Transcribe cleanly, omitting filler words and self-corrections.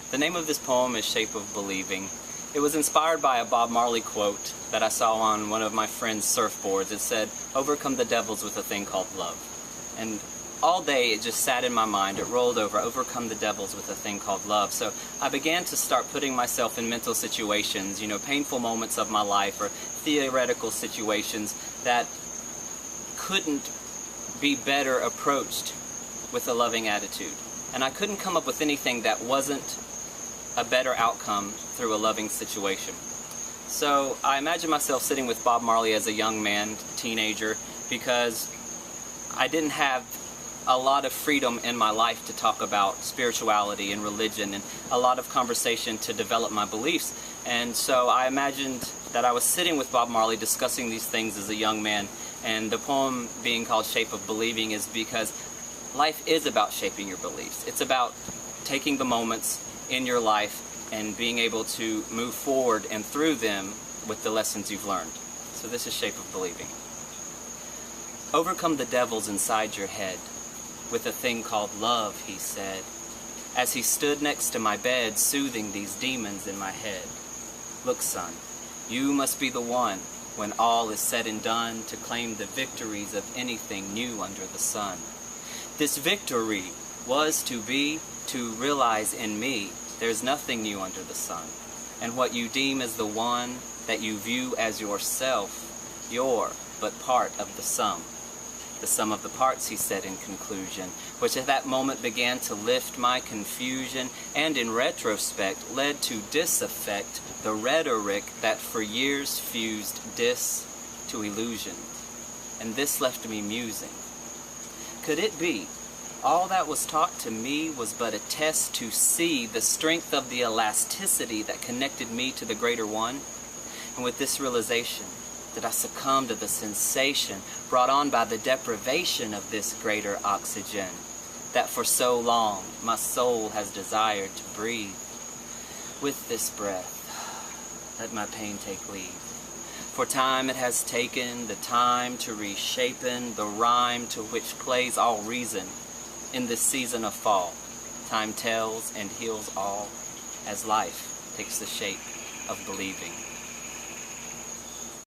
The name of this poem is Shape of Believing. It was inspired by a Bob Marley quote that I saw on one of my friend's surfboards. It said, "Overcome the devils with a thing called love." And all day it just sat in my mind. It rolled over, overcome the devils with a thing called love. So I began to start putting myself in mental situations, painful moments of my life or theoretical situations that couldn't be better approached with a loving attitude. And I couldn't come up with anything that wasn't a better outcome through a loving situation. So I imagine myself sitting with Bob Marley as a young man, teenager, because I didn't have a lot of freedom in my life to talk about spirituality and religion and a lot of conversation to develop my beliefs. And so I imagined that I was sitting with Bob Marley discussing these things as a young man. And the poem being called Shape of Believing is because life is about shaping your beliefs. It's about taking the moments in your life and being able to move forward and through them with the lessons you've learned. So this is Shape of Believing. Overcome the devils inside your head with a thing called love, he said, as he stood next to my bed soothing these demons in my head. Look, son, you must be the one, when all is said and done, to claim the victories of anything new under the sun. This victory was to be to realize in me there's nothing new under the sun, and what you deem as the one that you view as yourself, you're but part of the sum. The sum of the parts, he said in conclusion, which at that moment began to lift my confusion and in retrospect led to disaffect the rhetoric that for years fused dis to illusion. And this left me musing. Could it be all that was taught to me was but a test to see the strength of the elasticity that connected me to the greater one? And with this realization, did I succumb to the sensation brought on by the deprivation of this greater oxygen that for so long my soul has desired to breathe? With this breath, let my pain take leave. For time it has taken, the time to reshapen the rhyme to which plays all reason in this season of fall. Time tells and heals all as life takes the shape of believing.